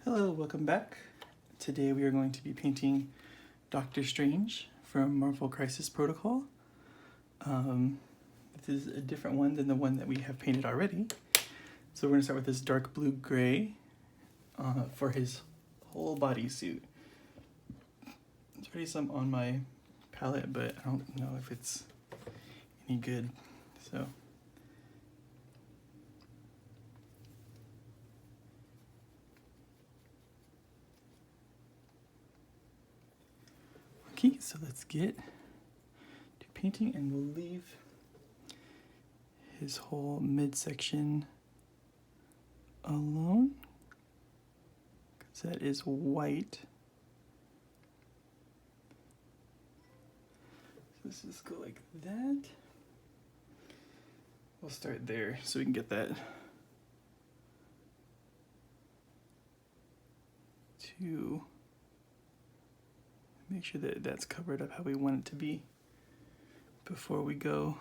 Hello, welcome back. Today we are going to be painting Doctor Strange from Marvel Crisis Protocol. This is a different one than the one that we have painted already. So we're going to start with this dark blue gray for his whole bodysuit. There's already some on my palette, but I don't know if it's any good. So okay, so let's get to painting, and we'll leave his whole midsection alone because that is white. So let's just go like that. We'll start there so we can get that to make sure that that's covered up how we want it to be before we go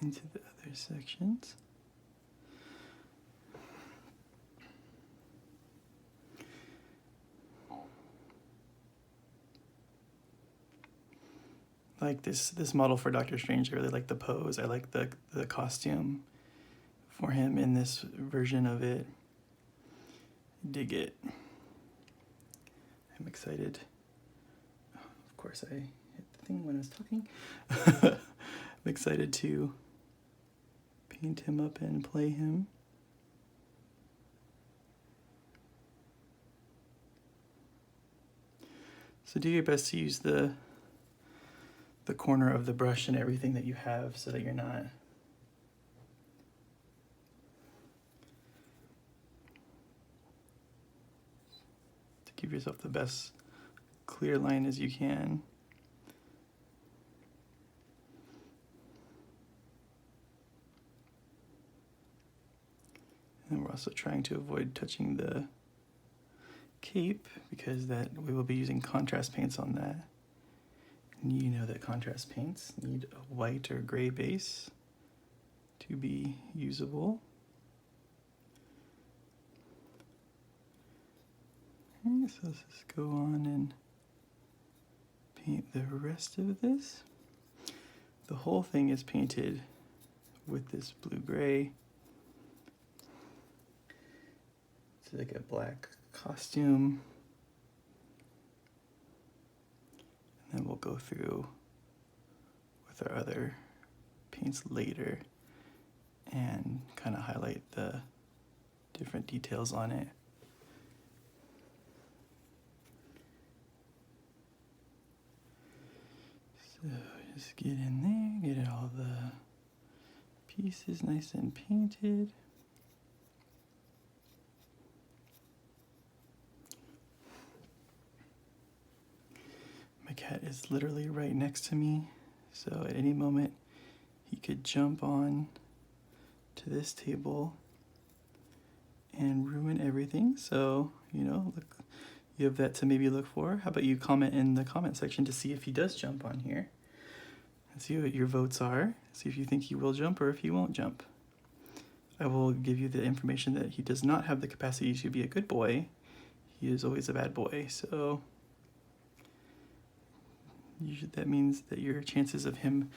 into the other sections. Like this model for Doctor Strange, I really like the pose. I like the costume for him in this version of it. Dig it. I'm excited. Of course, I hit the thing when I was talking. I'm excited to paint him up and play him. So do your best to use the corner of the brush and everything that you have so that you're not to give yourself the best clear line as you can. And we're also trying to avoid touching the cape because that we will be using contrast paints on that. And you know that contrast paints need a white or gray base to be usable. Okay, so let's just go on and paint the rest of this. The whole thing is painted with this blue-gray. It's like a black costume. And then we'll go through with our other paints later and kind of highlight the different details on it. So just get in there, get all the pieces nice and painted. My cat is literally right next to me, so at any moment he could jump on to this table and ruin everything. So, you know, look, you have that to maybe look for. How about you comment in the comment section to see if he does jump on here and see what your votes are. See if you think he will jump or if he won't jump. I will give you the information that he does not have the capacity to be a good boy. He is always a bad boy, so that means that your chances of him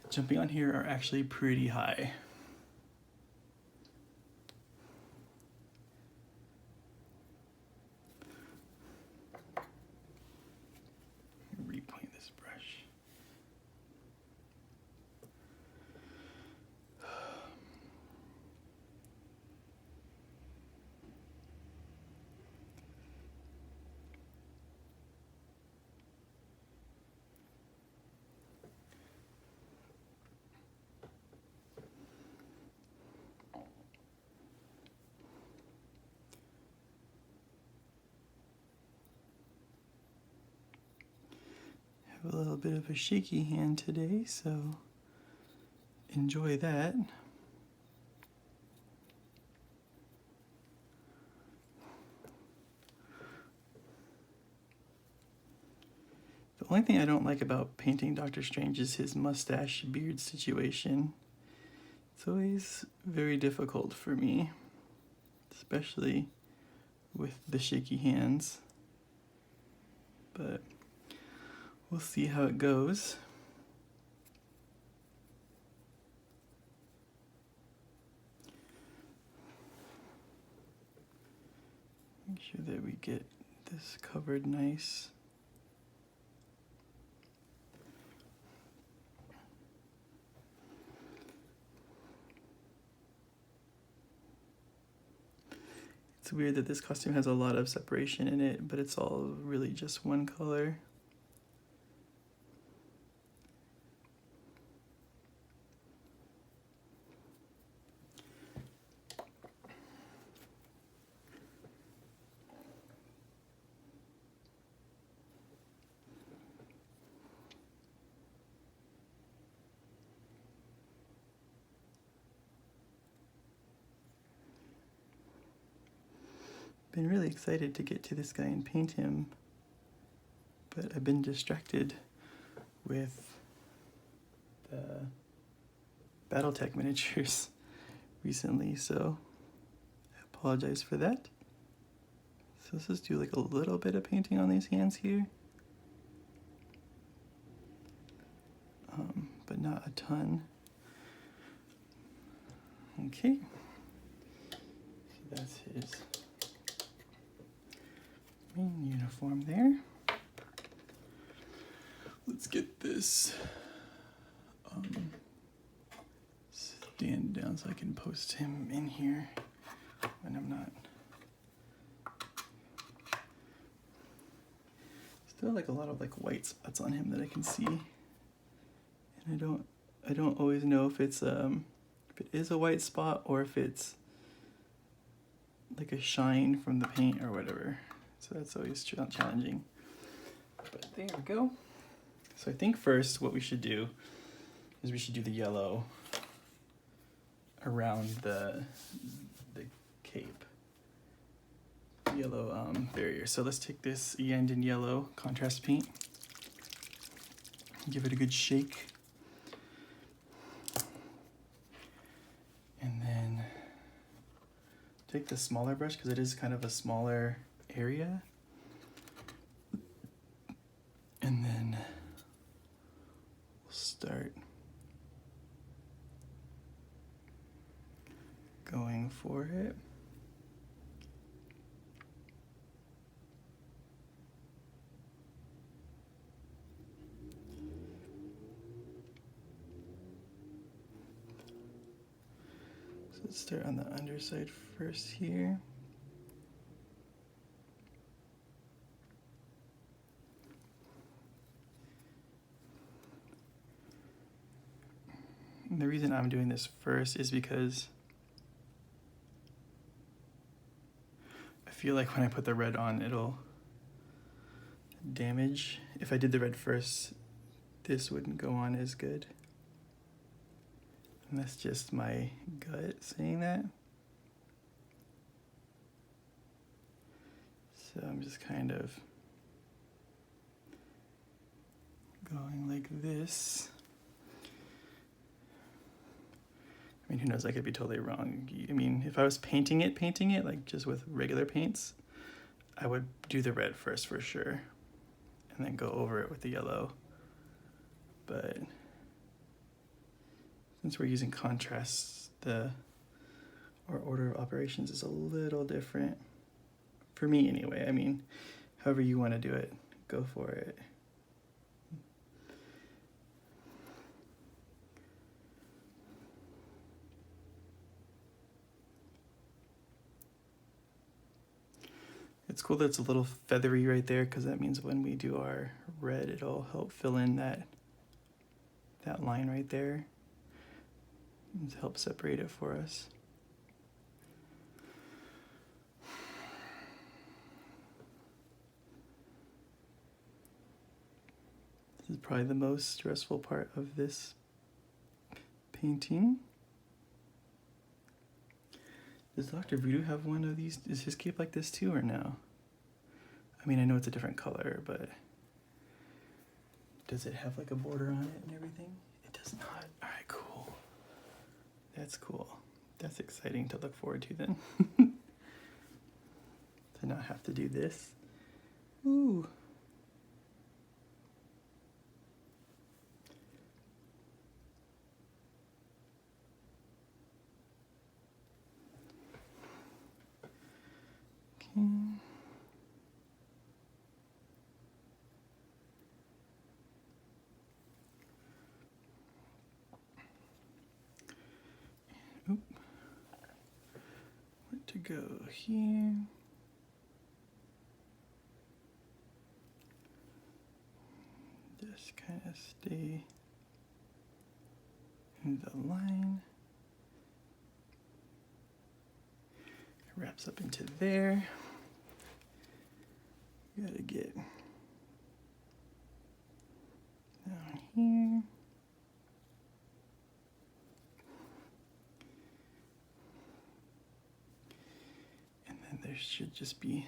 jumping on here are actually pretty high. Repoint this brush. A little bit of a shaky hand today, so enjoy that. The only thing I don't like about painting Doctor Strange is his mustache beard situation. It's always very difficult for me, especially with the shaky hands. But we'll see how it goes. Make sure that we get this covered nice. It's weird that this costume has a lot of separation in it, but it's all really just one color. Been really excited to get to this guy and paint him, but I've been distracted with the Battletech miniatures recently, so I apologize for that. So let's just do like a little bit of painting on these hands here, but not a ton. Okay, so that's his main uniform there. Let's get this stand down so I can post him in here when I'm not. Still like a lot of like white spots on him that I can see, and I don't always know if it's if it is a white spot or if it's like a shine from the paint or whatever. So that's always challenging. But there we go. So I think first what we should do is we should do the yellow around the cape. Yellow barrier. So let's take this Yandin yellow contrast paint. Give it a good shake. And then take the smaller brush because it is kind of a smaller area, and then we'll start going for it. So let's start on the underside first here. And the reason I'm doing this first is because I feel like when I put the red on, it'll damage. If I did the red first, this wouldn't go on as good. And that's just my gut saying that. So I'm just kind of going like this. I mean, who knows, I could be totally wrong. I mean, if I was painting it, like just with regular paints, I would do the red first for sure, and then go over it with the yellow. But since we're using contrasts, our order of operations is a little different. For me anyway. I mean, however you want to do it, go for it. It's cool that it's a little feathery right there, because that means when we do our red, it'll help fill in that line right there and help separate it for us. This is probably the most stressful part of this painting. Does Dr. Voodoo have one of these? Is his cape like this too, or no? I mean, I know it's a different color, but Does it have like a border on it and everything? It does not. All right, cool. That's cool. That's exciting to look forward to then. To not have to do this. Ooh. Okay. Oop. Where to go here? Just kind of stay in the line. It wraps up into there. Gotta get down here. And then there should just be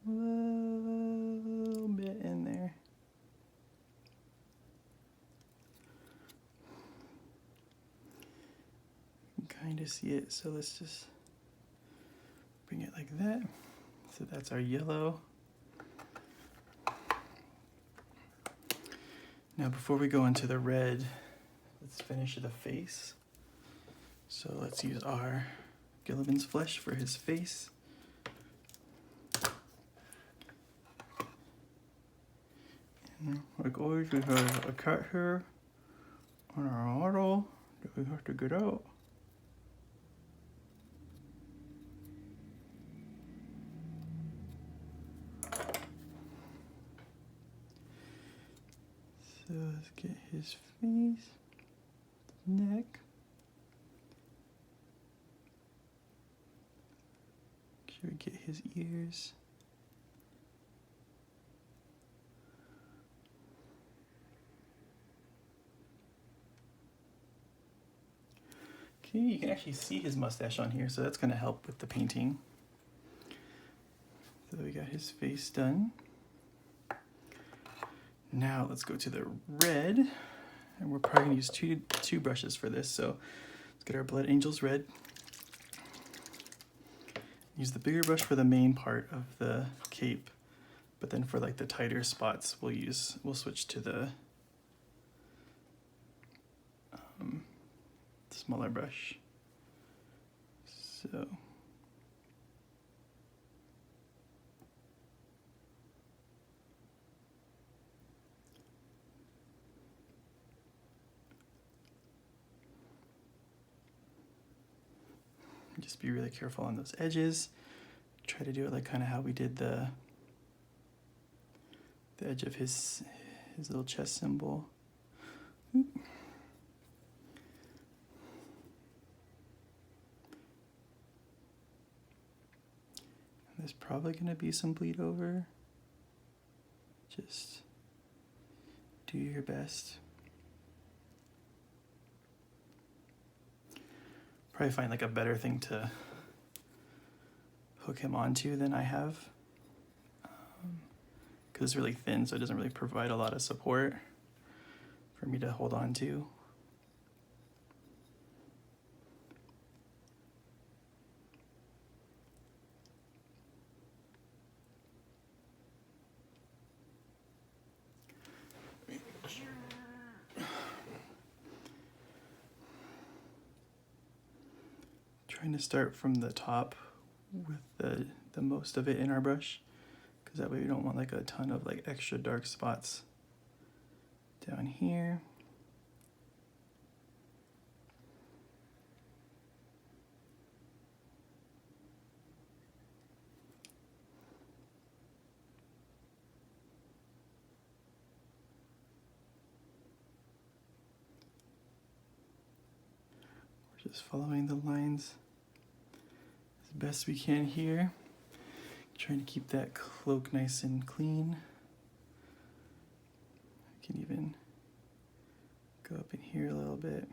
a little bit in there. You can kind of see it, so let's just bring it like that. So that's our yellow. Now before we go into the red, let's finish the face. So let's use our Gilligan's flesh for his face. And like always, we have a cat here on our model that we have to get out. So let's get his face, neck. Make sure we get his ears. Okay, you can actually see his mustache on here, so that's going to help with the painting. So we got his face done. Now let's go to the red, and we're probably going to use two brushes for this. So let's get our Blood Angels red. Use the bigger brush for the main part of the cape, but then for like the tighter spots, we'll switch to the smaller brush. So just be really careful on those edges. Try to do it like kind of how we did the edge of his little chest symbol. Oop. There's probably going to be some bleed over. Just do your best. Probably find like a better thing to hook him onto than I have. Because it's really thin, so it doesn't really provide a lot of support for me to hold on to. Trying to start from the top with the most of it in our brush, because that way we don't want like a ton of like extra dark spots down here. We're just following the lines as best we can here. Trying to keep that cloak nice and clean. I can even go up in here a little bit.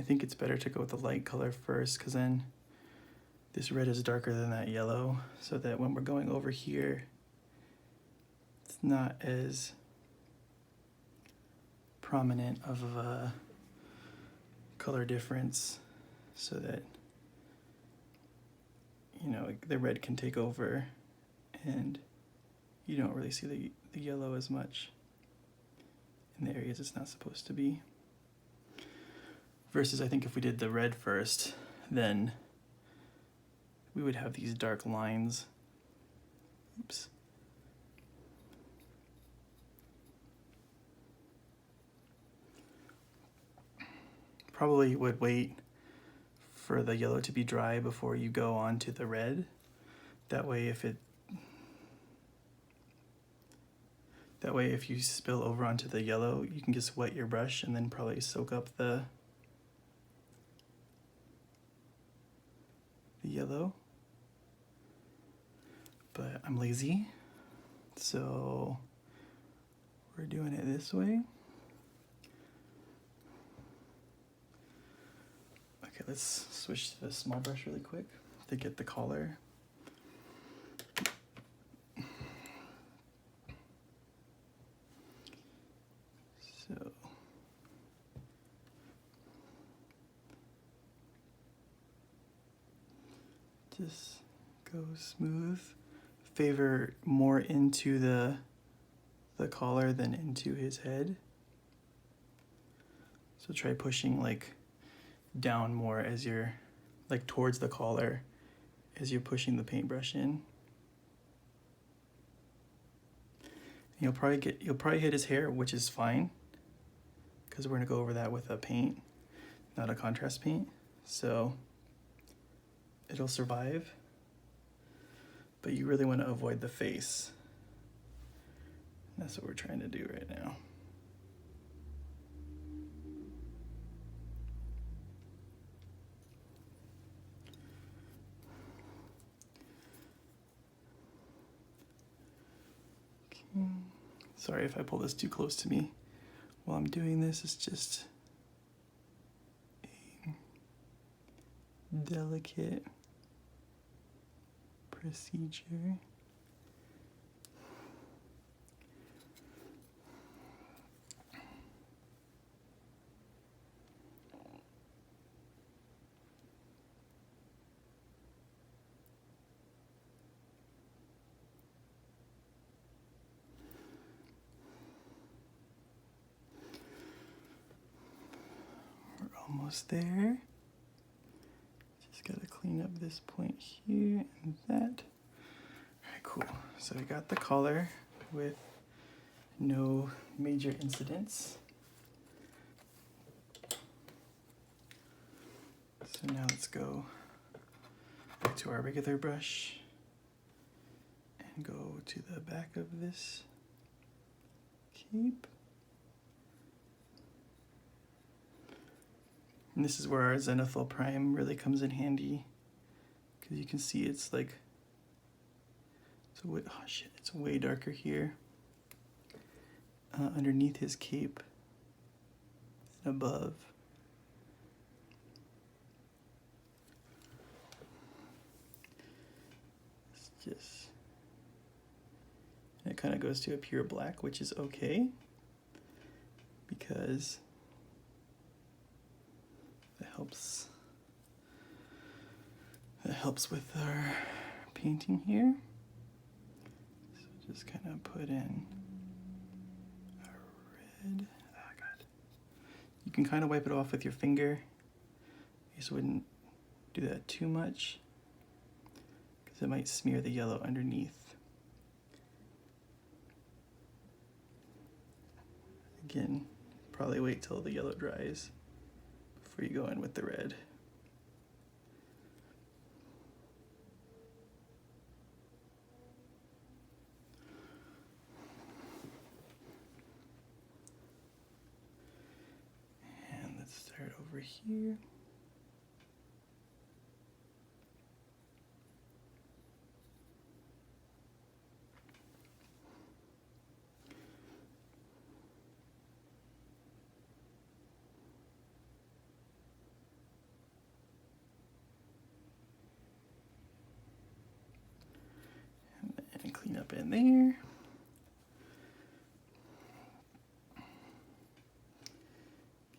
I think it's better to go with the light color first, because then this red is darker than that yellow, so that when we're going over here, it's not as prominent of a color difference, so that, you know, the red can take over and you don't really see the yellow as much in the areas it's not supposed to be. Versus I think if we did the red first, then we would have these dark lines. Oops. Probably would wait for the yellow to be dry before you go on to the red. That way if you spill over onto the yellow, you can just wet your brush and then probably soak up the yellow. But I'm lazy, so we're doing it this way. Okay, let's switch to the small brush really quick to get the collar. So just go smooth. Favor more into the collar than into his head. So try pushing like down more as you're like towards the collar as you're pushing the paintbrush in. You'll probably hit his hair, which is fine, because we're gonna go over that with a paint, not a contrast paint. So it'll survive, but you really want to avoid the face. That's what we're trying to do right now. Okay. Sorry if I pull this too close to me while I'm doing this. It's just a delicate procedure. Almost there. Just gotta clean up this point here and that. All right, cool. So we got the collar with no major incidents. So now let's go back to our regular brush and go to the back of this cape. And this is where our zenithal prime really comes in handy, because you can see it's like, it's way darker here underneath his cape and above. It's just, it kind of goes to a pure black, which is okay, because that helps with our painting here. So just kind of put in a red. Oh God. You can kind of wipe it off with your finger. You just wouldn't do that too much, because it might smear the yellow underneath. Again, probably wait till the yellow dries before you go in with the red. And let's start over here. up in there.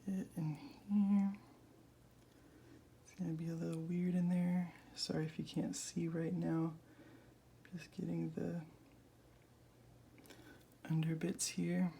Get in here. It's gonna be a little weird in there. Sorry if you can't see right now. Just getting the under bits here.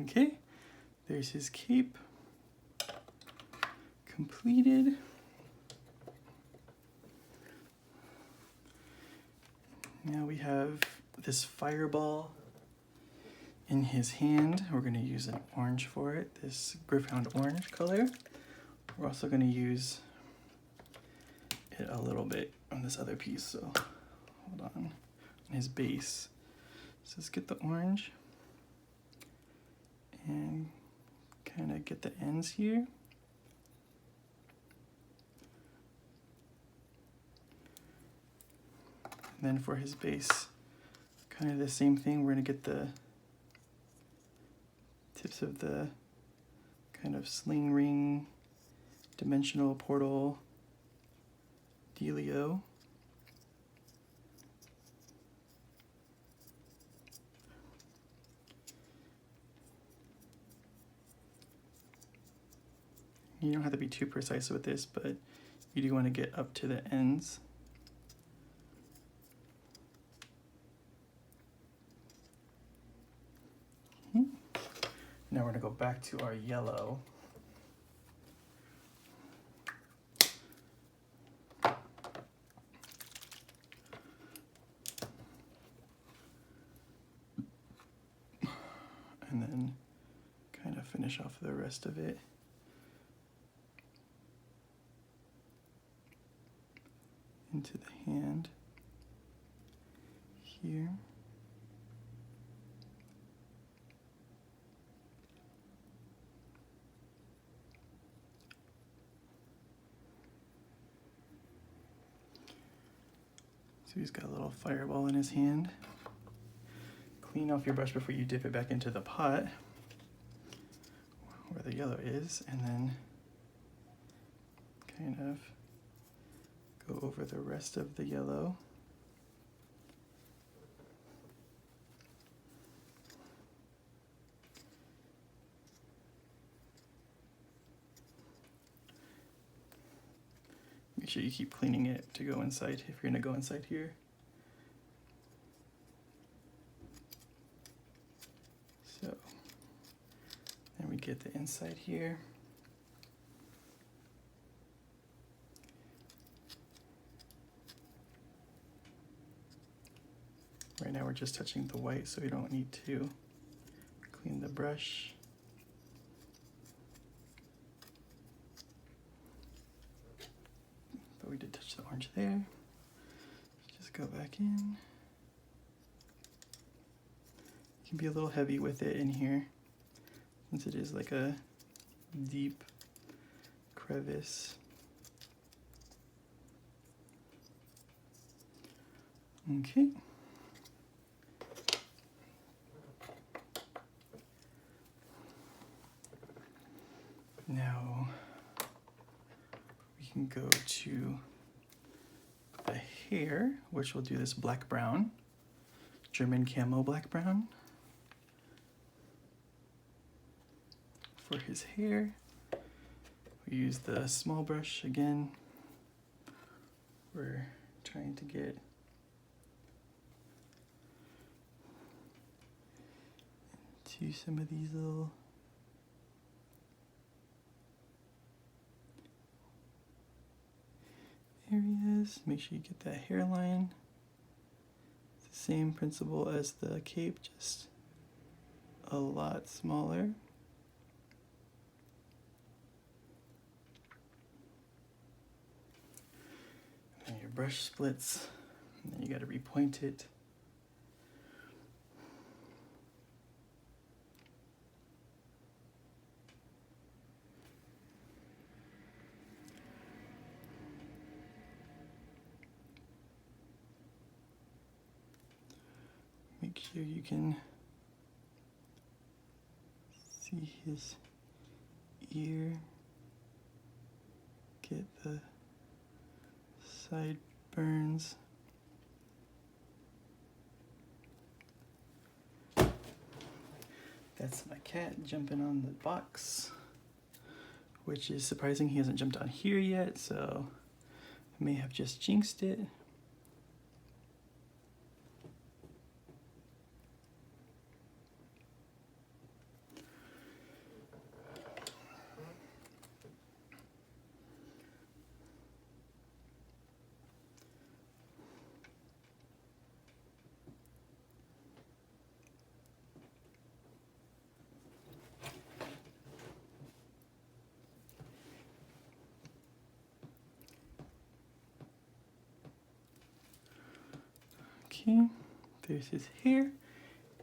Okay, there's his cape completed. Now we have this fireball in his hand. We're going to use an orange for it, this Gryph-hound orange color. We're also going to use it a little bit on this other piece, so hold on his base. So let's get the orange and kind of get the ends here. And then for his base, kind of the same thing. We're going to get the tips of the kind of sling ring, dimensional portal dealio. You don't have to be too precise with this, but you do want to get up to the ends. Now we're going to go back to our yellow. And then kind of finish off the rest of it. Into the hand here. So he's got a little fireball in his hand. Clean off your brush before you dip it back into the pot where the yellow is, and then kind of go over the rest of the yellow. Make sure you keep cleaning it to go inside if you're gonna go inside here. So then we get the inside here. Right now we're just touching the white, so we don't need to clean the brush. But we did touch the orange there. Let's just go back in. You can be a little heavy with it in here, since it is like a deep crevice. Okay. Now we can go to the hair, which will do this black-brown, German camo black-brown. For his hair, we use the small brush again. We're trying to get into some of these little areas. Make sure you get that hairline. It's the same principle as the cape, just a lot smaller. And your brush splits And then you got to repoint it. Make sure you can see his ear. Get the sideburns. That's my cat jumping on the box, which is surprising. He hasn't jumped on here yet, so I may have just jinxed it. Okay, there's his hair.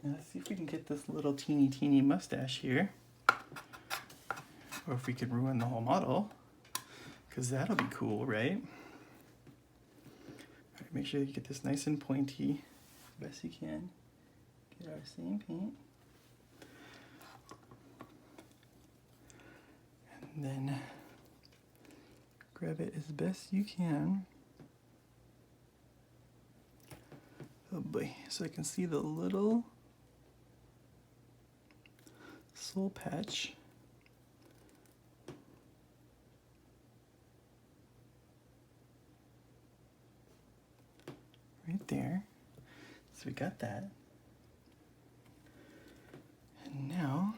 Now let's see if we can get this little teeny mustache here. Or if we could ruin the whole model, because that'll be cool, right? All right, make sure you get this nice and pointy, best you can. Get our same paint. And then grab it as best you can. Oh boy, so I can see the little soul patch. Right there. So we got that. And now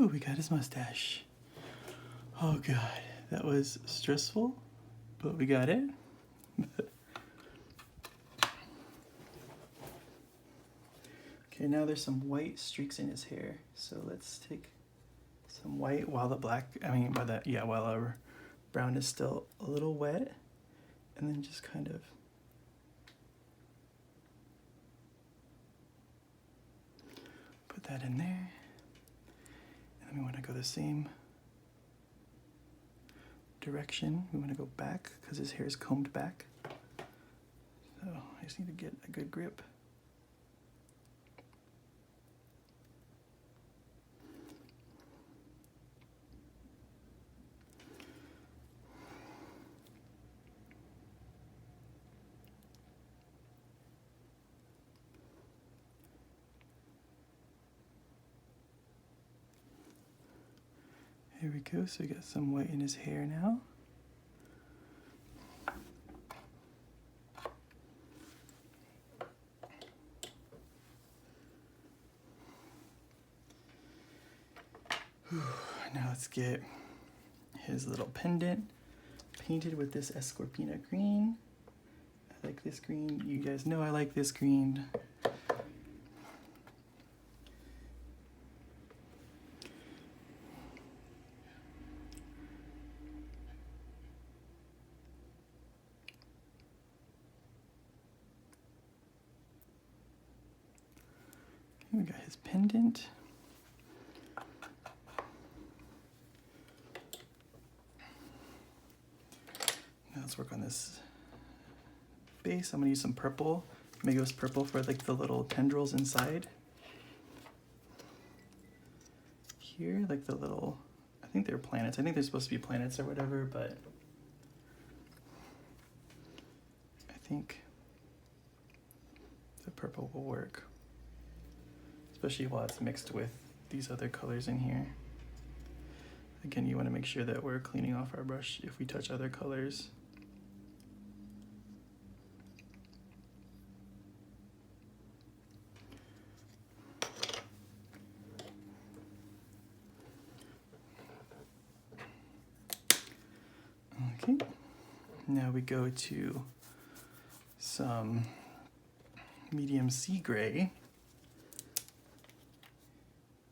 ooh, we got his mustache. Oh god, that was stressful, but we got it. Okay, now there's some white streaks in his hair. So let's take some white while the while our brown is still a little wet, and then just kind of put that in there. And then we want to go the same direction. We want to go back because his hair is combed back. So I just need to get a good grip. Here we go, so we got some white in his hair now. Now let's get his little pendant painted with this Escorpina green. I like this green. You guys know I like this green. We got his pendant. Now let's work on this base. I'm gonna use some purple. Migos purple for like the little tendrils inside. Here, like the little, I think they're planets. I think they're supposed to be planets or whatever, but I think the purple will work. Especially while it's mixed with these other colors in here. Again, you want to make sure that we're cleaning off our brush if we touch other colors. Now we go to some medium sea gray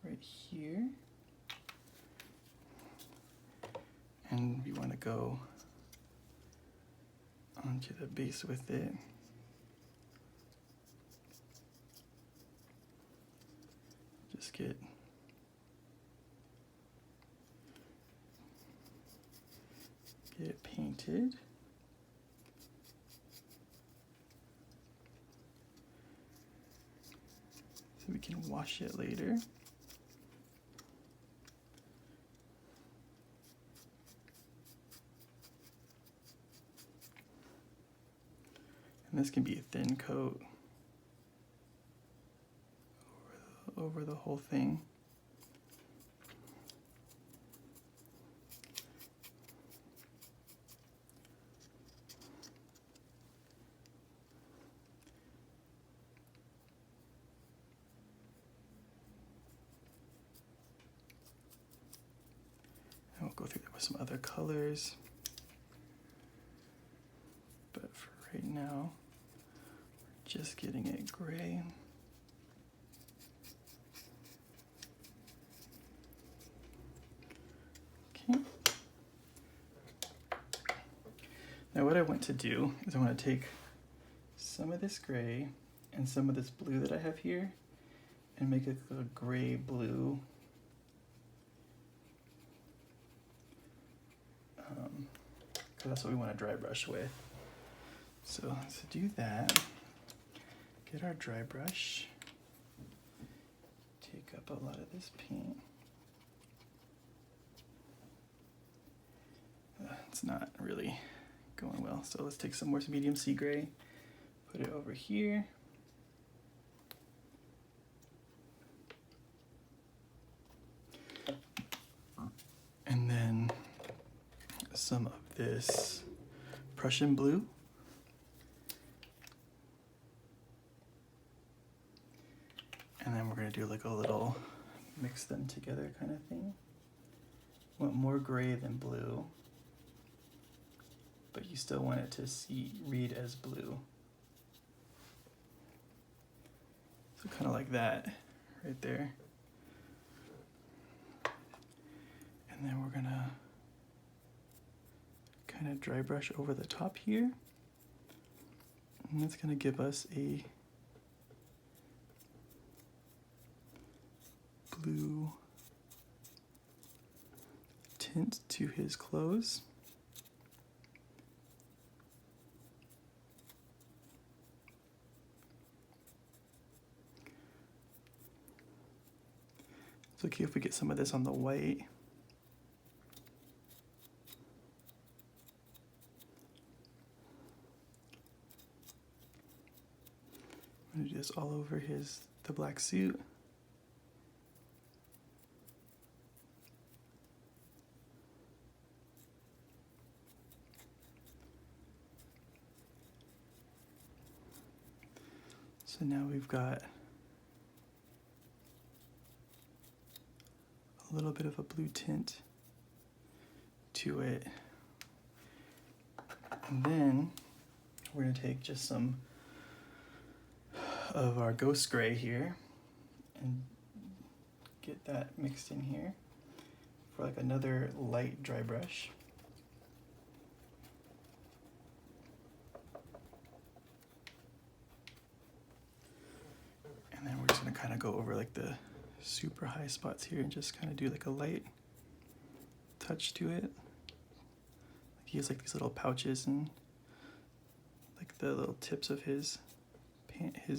right here. And we want to go onto the base with it. Just get it painted. So we can wash it later. And this can be a thin coat over the whole thing. And we'll go through there with some other colors. But for right now, we're just getting it gray. Okay. Now what I want to do is I want to take some of this gray and some of this blue that I have here and make it a gray blue. Because that's what we want to dry brush with. So to do that, get our dry brush, take up a lot of this paint. It's not really going well, so let's take some more medium sea gray, put it over here. And then some of this Prussian blue. And then we're gonna do like a little mix them together kind of thing. Want more gray than blue, but you still want it to read as blue. So kind of like that right there. And then we're gonna kind of dry brush over the top here. And that's gonna give us a blue tint to his clothes. It's okay if we get some of this on the white. I'm gonna do this all over the black suit. So now we've got a little bit of a blue tint to it. And then we're gonna take just some of our ghost gray here and get that mixed in here for like another light dry brush. And then we're just gonna kind of go over like the super high spots here and just kind of do like a light touch to it. He has like these little pouches and like the little tips of his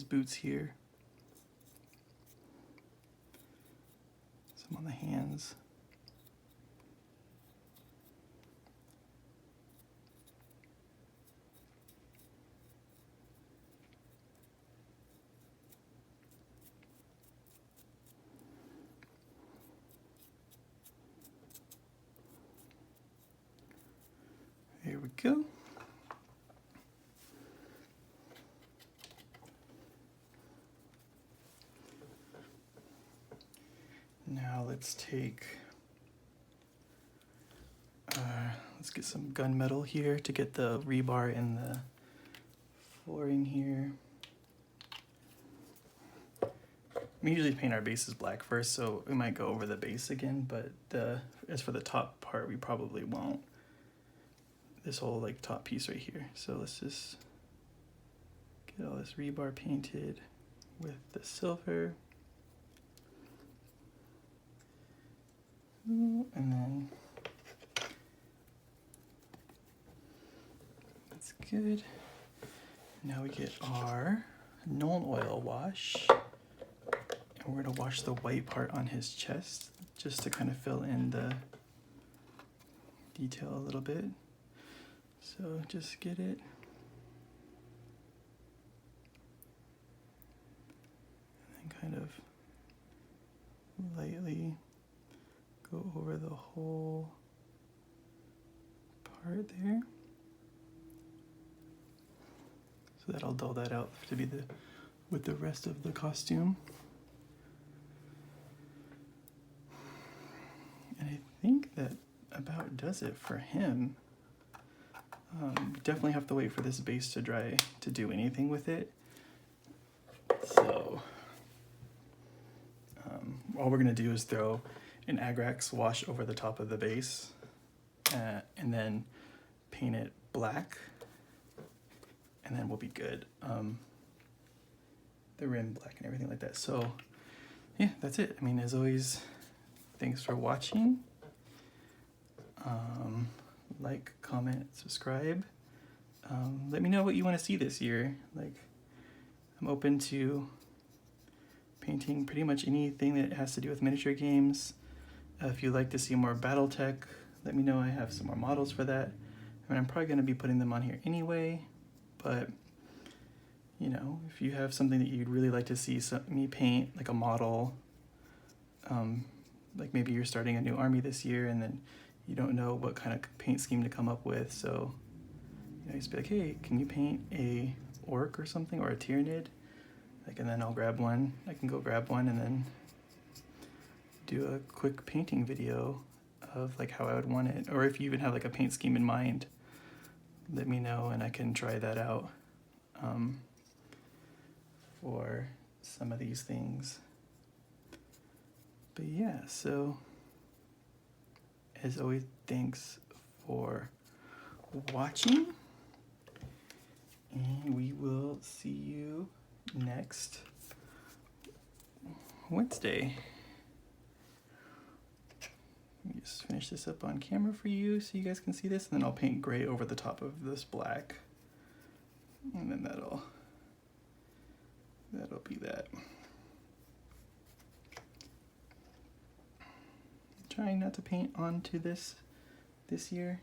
boots here. Some on the hands. There we go. Now let's take let's get some gunmetal here to get the rebar in the flooring here. We usually paint our bases black first, so we might go over the base again, but as for the top part, we probably won't. This whole like top piece right here. So let's just get all this rebar painted with the silver. And then that's good. Now we get our Nuln Oil wash. And we're gonna wash the white part on his chest just to kind of fill in the detail a little bit. So just get it. And then kind of lightly go over the whole part there. So that'll dull that out to be with the rest of the costume. And I think that about does it for him. Definitely have to wait for this base to dry to do anything with it. So all we're gonna do is throw an Agrax wash over the top of the base and then paint it black, and then we'll be good. The rim black and everything like that. So yeah, that's it. I mean, as always, thanks for watching. Like, comment, subscribe. Let me know what you want to see this year. Like, I'm open to painting pretty much anything that has to do with miniature games. If you'd like to see more Battletech, let me know. I have some more models for that. I mean, I'm probably going to be putting them on here anyway, but you know, if you have something that you'd really like to see me paint, like a model, like maybe you're starting a new army this year and then you don't know what kind of paint scheme to come up with, so you know, just be like, hey, can you paint a orc or something, or a Tyranid? Like, and then I'll grab one. I can go grab one and then do a quick painting video of like how I would want it. Or if you even have like a paint scheme in mind, let me know and I can try that out for some of these things. But yeah, so as always, thanks for watching, and we will see you next Wednesday. Let me just finish this up on camera for you so you guys can see this, and then I'll paint gray over the top of this black, and then that'll be that. Trying not to paint onto this year.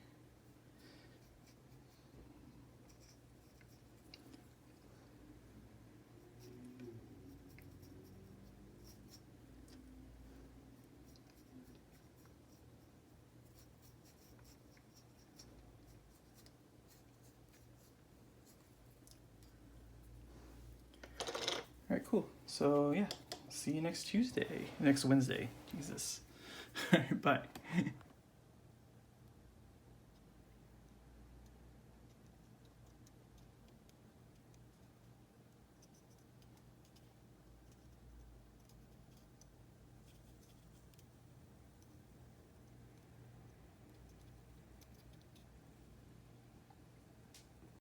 All right, cool. So yeah, see you next Wednesday. Jesus. All right, bye.